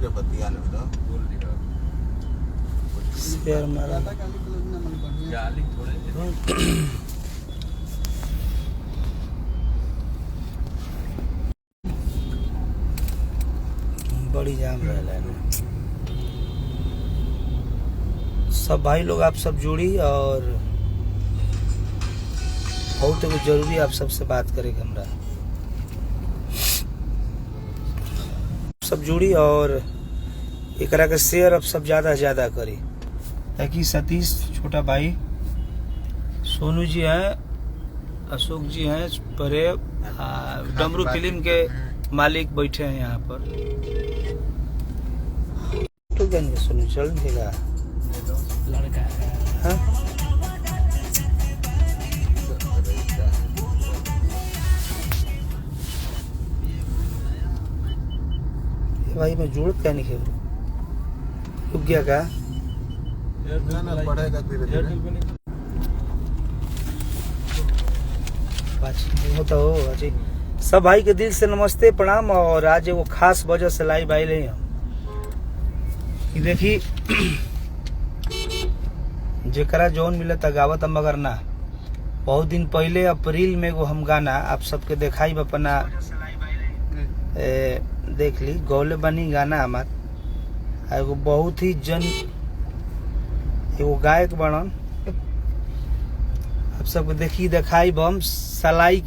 के बतिया लो तो शेयर मारा गाली थोड़े बड़ी जाम रहला है। सब भाई लोग आप सब जुड़ी और बहुत एगो जरूरी आप सबसे बात करेगा हमरा सब जुड़ी और एकरा के शेयर अब सब ज्यादा से ज्यादा करी ताकि सतीश छोटा भाई सोनू जी हैं अशोक जी हैं परे डमरू फिल्म के मालिक बैठे हैं यहाँ पर तो गंज सोनू चल देगा लड़का है हाँ? भाई मैं जोड़ क्या नहीं खेल रुक गया क्या बढ़ेगा धीरे-धीरे होता हो अजी सब भाई के दिल से नमस्ते प्रणाम। और आज वो खास वजह से लाइव आए रहे हम कि देखी जेकरा जौन मिले था गावत मगर ना बहुत दिन पहले अप्रैल में वो हम गाना आप सबके दिखाई अपना देख ली गौले बनी गाना हमार एगो बहुत ही एगो गायक बनन आप सबके देखी दिखाई बम सलाई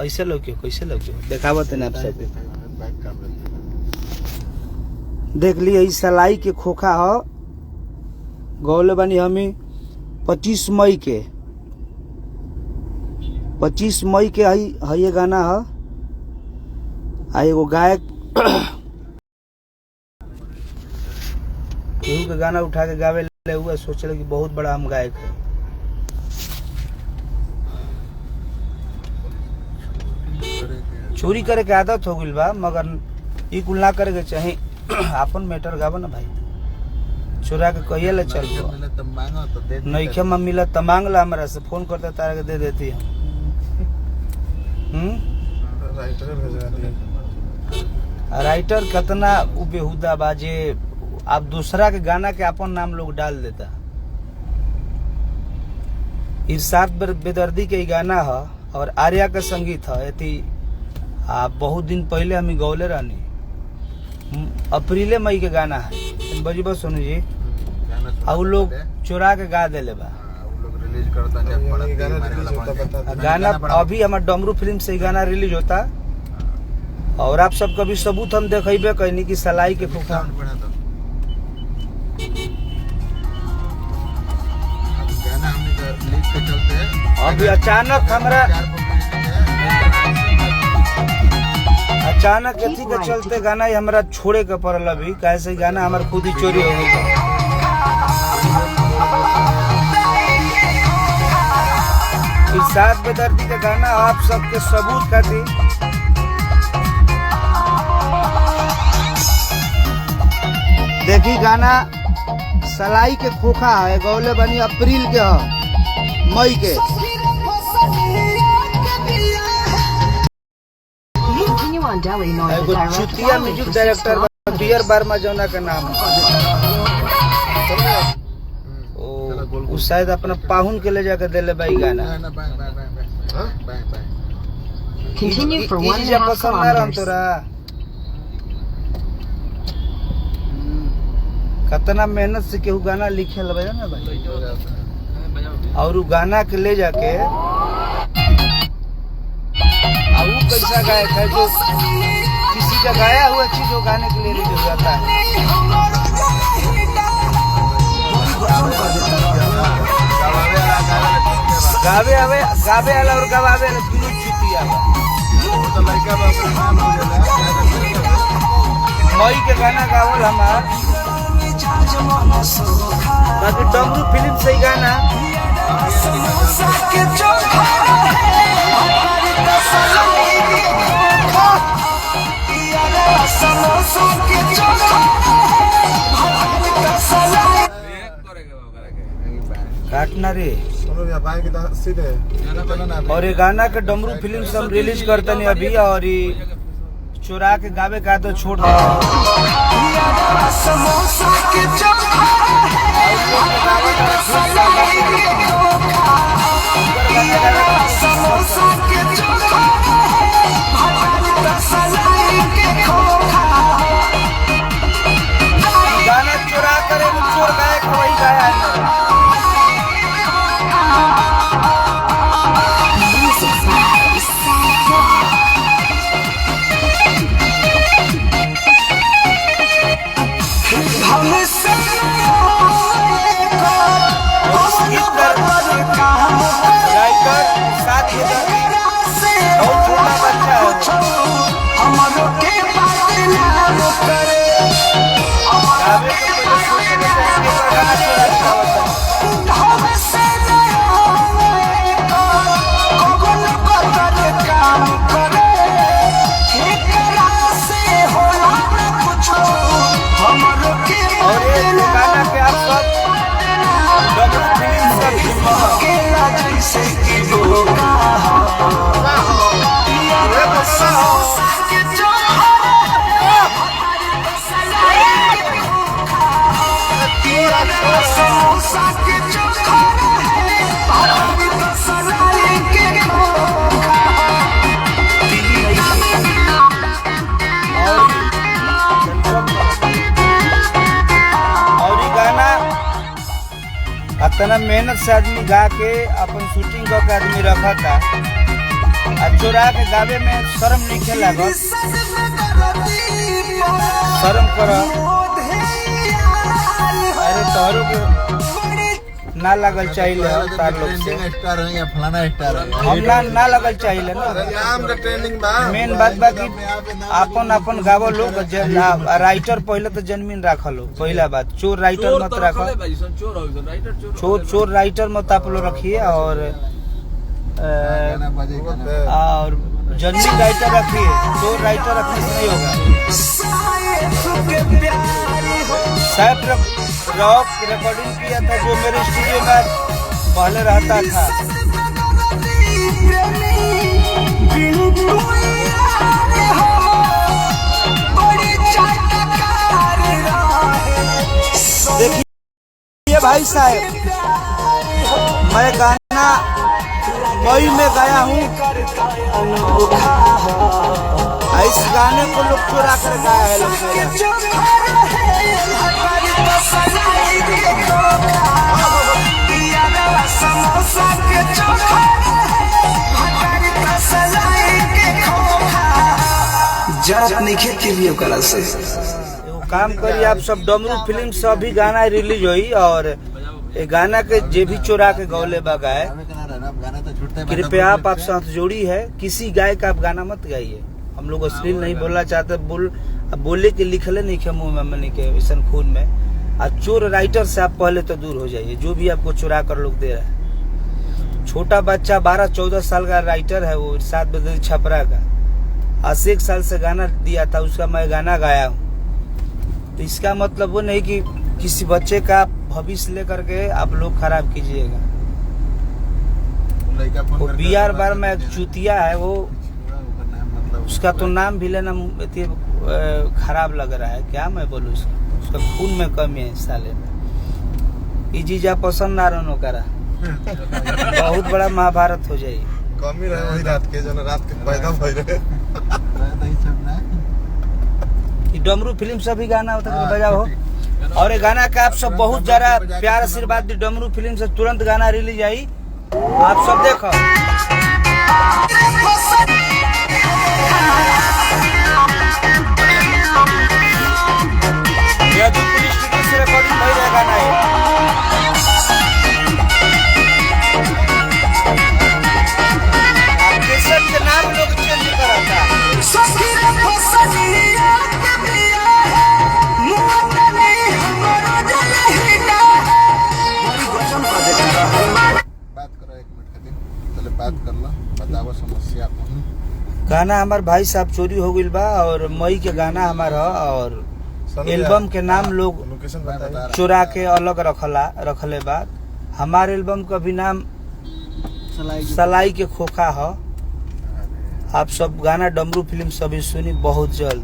ऐसे लोग कैसे लोग देखावत है आप सब देख ली सलाई के खोखा हो गौले बनी हमें 25 मई के ये गाना है आ एगो गायक केहू के गाना उठा के गावे ले हुआ सोचे कि बहुत बड़ा हम गायक है। चोरी करे के आदत हो गई बा मगर ई कुल ना करे के चाहे अपन मैटर गावा ना भाई चोरा के कहिए ले चल नईखे में मिला त मांग ला हमरा से फोन करता तारा के दे देती हम राइटर कितना बेहुदा बाजे आप दूसरा के गाना के अपन नाम लोग डाल देता इरशाद बेदर्दी के गाना है और आर्या का संगीत है यति बहुत दिन पहले हम गौले रहनी अप्रैल मई के गाना है बजीबा सोनू जी और लोग चुरा के गा देले बा गाना अभी हमारे डमरू फिल्म से गाना रिलीज होता और आप सबका भी सबूत हम देखेबे कहनी कि सलाई के खोखा अभी अचानक अथी के चलते गाना ही हमरा छोड़े के पड़ल अभी कैसे गाना हमार खुद ही चोरी हो गई। इरशाद बेदर्दी का गाना आप सबके सबूत खातिर देखी गाना सलाई के खोखा है गौले बनी अप्रैल के है मई के एगो चुतिया म्यूजिक डायरेक्टर बियर वर्मा जौना का नाम ओ शायद अपना पाहुन के ले जाकर देले भाई गाना पसंद ना रहा तोरा कितना मेहनत से केहू गाना लिखे लगे ना भाई और उ गाना के ले जाके कैसा गायक है जो किसी का गाया हुआ चीज वो गाने के लिए रिलीज हो जाता है। गावे वाला और गवावे वाला दोनों चुतिया मई के गाना गावल हमार बाकी डमरू फिल्म से ही गाना काटना रे और ये गाना के डमरू फिल्म से हम रिलीज करते नहीं अभी और चुरा के गावे का तो छोड़ दो। गाना चुरा करे चोर गायक वही गाया है। राइटर साथ बहुत छोटा बच्चा है। और ये गाना के आप सब इतना मेहनत से आदमी गा के अपन शूटिंग करके आदमी रखा था। चोरा के गावे में शर्म नहीं खेला बस शर्म करो। अरे तोहरों के ना लगल चाहिए तार लोग से हम ना लगल चाहिए ना। मेन बात बा कि अपन अपन गावो लोग राइटर पहले तो जन्मीन रखा लो। पहला बात चोर राइटर मत रखो। चोर राइटर मत आप लोग रखिए और जन्मीन राइटर रखिए। चोर राइटर रखने से नहीं होगा। सैफ रॉक रिकॉर्डिंग किया था जो मेरे स्टूडियो में पहले रहता था। देखिए भाई साहब, मैं गाना मई में गाया हूँ। इस गाने को लोग चुरा कर गाया है लोग। से काम करिए आप सब। डमरू फिल्म से अभी गाना रिलीज हुई और ये गाना के जे भी चुरा के गौले बगाए कृपया आप साथ जोड़ी है। किसी गाय का आप गाना मत गाइए। हम लोग अश्लील नहीं बोलना चाहते। बोले के लिखले नहीं खे मुंह में नहीं के वैसन खून में। और चोर राइटर से आप पहले तो दूर हो जाइए। जो भी आपको चुरा कर लोग दे रहा है। छोटा बच्चा 12-14 साल का राइटर है वो 7 बजे छपरा का 80 साल से गाना दिया था उसका मैं गाना गाया हूँ। तो इसका मतलब वो नहीं कि किसी बच्चे का भविष्य लेकर के आप लोग खराब कीजिएगा। वो BR बार में एक चूतिया है वो, उसका तो नाम भी लेना खराब लग रहा है। क्या मैं बोलूँ उसका खून में कमी है साले में। इजीजा पसंद ना रनो करा बहुत बड़ा महाभारत हो जाए। कमी रहे वही रात के पैदा भई रहे। डमरू फिल्म से भी गाना होता है बजाओ हो। और ये गाना का आप सब बहुत ज्यादा प्यार आशीर्वाद दी। डमरू फिल्म से तुरंत गाना रिलीज आई आप सब देखो। पुलिस स्टूडियो से रिकॉर्डिंग भई रहा गाना है। के नाम लोग चेंज करा था। बात कर लो बताओ समस्या। गाना हमार भाई साहब चोरी हो गई बा और मई के गाना हमारा और एल्बम के नाम लोग चुरा के अलग रखले बा। हमारे एल्बम का भी नाम सलाई के खोखा है। आप सब गाना डमरू फिल्म सभी सुनी बहुत जल्द।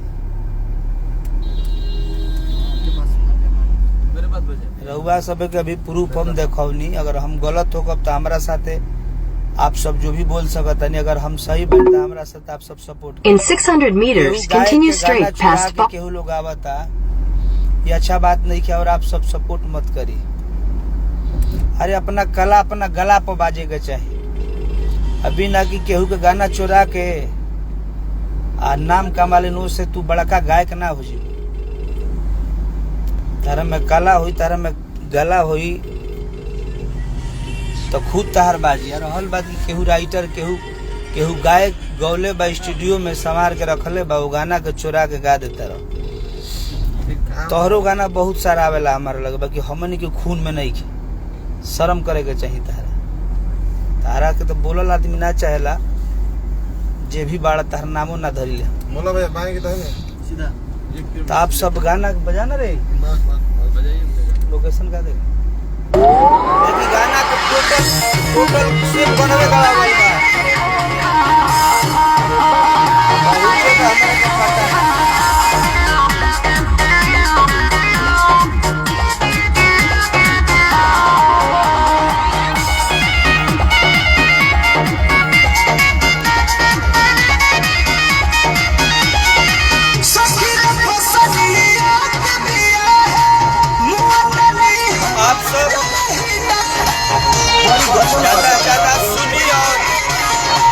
मेरे पास बजे रउआ सब के अभी प्रूफ हम देखौनी, अगर हम गलत होकर तो हमारा साथे आप सब जो भी बोल सकतनी, अगर हम सही बन तो हमारा साथ आप सब support. In 600 meters, continue straight past केहू लोग आवता, ये अच्छा बात नहीं किया और आप सब सपोर्ट मत करी। अरे अपना कला अपना गला पर बाजे के चाहिए, अभी ना कि केहू के गाना चुरा के आ नाम कमा लेनो से तू बड़का गायक ना हो जी। तारा में कला हुई, तारा में गला हुई तो खुद तहार बाजी। और हल बात की केहू राइटर केहू गायक गौले बा स्टूडियो में संवार के रखले बा, वो गाना के चुरा के गा देता रहो। तोहरो गाना बहुत सारा आवेला हमारा लगे, बाकी हमनी के खून में नहीं की। शर्म करे के चाहिए तारा के तो बोलल आदमी ना चाहेला, जे भी बाड़ा तार नामो ना धरी ले। मोला भाई मांगे तो है ना सीधा तो आप सब गाना बजाना रे, बस बजाइए। लोकेशन का दे देखी गाना के टोटल सेट बनवे का लागल बा। बहुत से का हमरा के पता है। आप सब ज्यादा सुनी और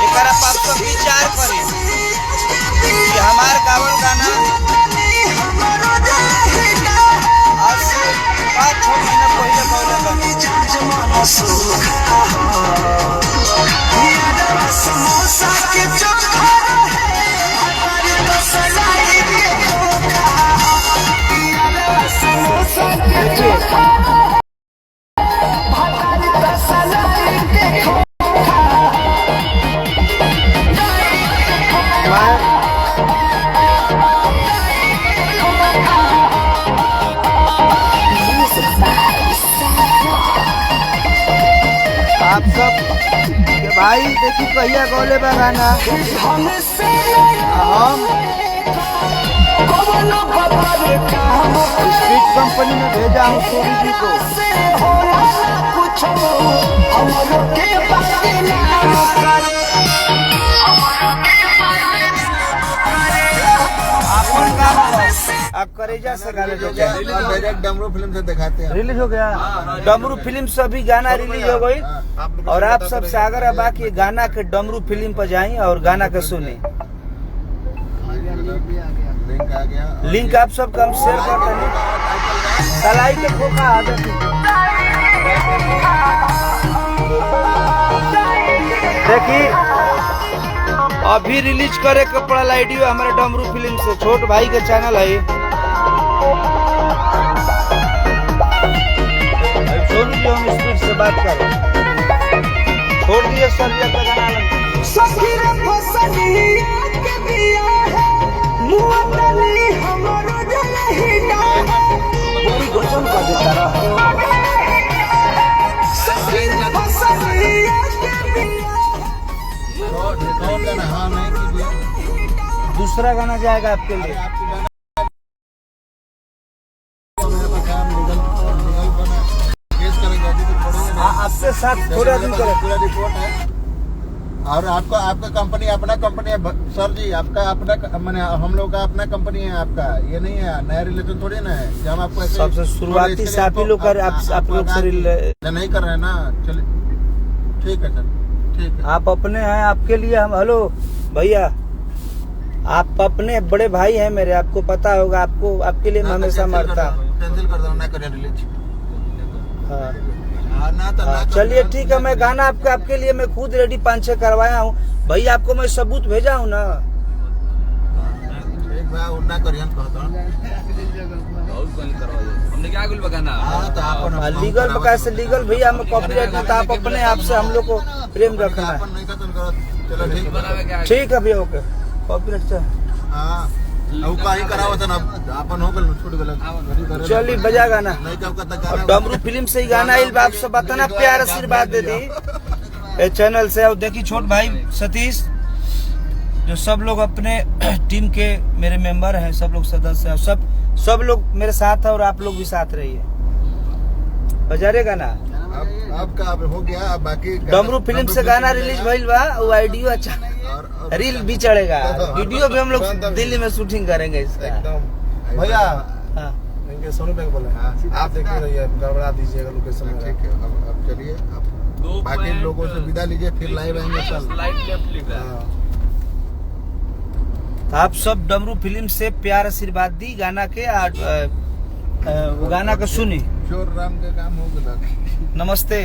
एकरा पर आप सब विचार करी कि हमार गावल गाना आज से 5-6 महीना पहले गौले आप सब के भाई देखी कहिया गौले बा गाना हम स्पीड कंपनी में भेजा हूँ सोनी जी को। आपन काम आप करेजा से गाने जो डायरेक्ट डमरू फिल्म से दिखाते हैं। रिलीज हो गया, डमरू फिल्म से भी गाना रिलीज हो गई। और आप सब से अगर अब बाकी गाना के डमरू फिल्म पर जाएं और गाना के सुने। लिंक आ गया, लिंक आप सब हम शेयर करते हैं। सलाई के खोखा आदत देखी अभी रिलीज करे के पड़ल आइडियो हमारे डमरू फिल्म से, छोट भाई के चैनल है। सोनू जी हम स्पीड से बात कर छोड़ दिए सर जी का गाना घोषण कर देता रहा। हाँ नहीं कीजिए, दूसरा गाना जाएगा आपके लिए। आपसे साथ थोड़ा दिन करें। पूरा रिपोर्ट है और आपका आपका कंपनी अपना कंपनी है सर जी, आपका अपना मैंने हम लोग का अपना कंपनी है आपका, ये नहीं है नया रिलेशन थोड़ी ना है कि हम आपको सबसे शुरुआती से आप ही लोग कर आप लोग से नहीं कर रहे हैं ना। चलिए ठीक है सर, ठीक है। आप अपने हैं, आपके लिए हम हेलो भैया, आप अपने बड़े भाई हैं मेरे, आपको पता होगा, आपको आपके लिए मैं हमेशा मरता। कैंसिल कर दो ना, करें रिलीज। चलिए ठीक है, मैं गाना आपके लिए मैं खुद रेडी 5-6 करवाया हूँ भैया, आपको मैं सबूत भेजा हूँ ना। उन्ना करियन कहता हमने क्या गुल बगाना लीगल बकाया से लीगल भैया हमें कॉपीराइट नहीं था, आप अपने आप से हम लोग को प्रेम रखना है। चलो ठीक है भैया, ओके कॉपीराइट से हाँ करावत ना अपन हो गल छूट गल। चलिए बजा गाना, नहीं कब तक और डमरू फिल्म से ही गाना आइल बाप सब बताना प्यार आशीर्वाद दे दी ए चैनल से। और देखी छोट भाई सतीश जो सब लोग अपने टीम के मेरे मेंबर हैं, सब लोग सदस्य हैं, सब लोग मेरे साथ है और आप लोग भी साथ रहिए। बजारे गाना आपका अब हो गया, अब बाकी डमरू फिल्म से गाना रिलीज भइल बा, वो ऑडियो अच्छा और रील भी चढ़ेगा, वीडियो भी हम लोग दिल्ली में शूटिंग करेंगे इसका। एकदम भैया हाँ इनके सोनू भाई बोले आप देखते रहिए, गड़बड़ा दीजिएगा लोकेशन ठीक है। अब चलिए, अब बाकी लोगों से विदा लीजिए, फिर लाइव आएंगे कल। लाइट लेफ्ट लिख रहा है। तो आप सब डमरू फिल्म से प्यार आशीर्वाद दी गाना के, वो गाना का सुनी। चोर राम के काम हो गया। नमस्ते।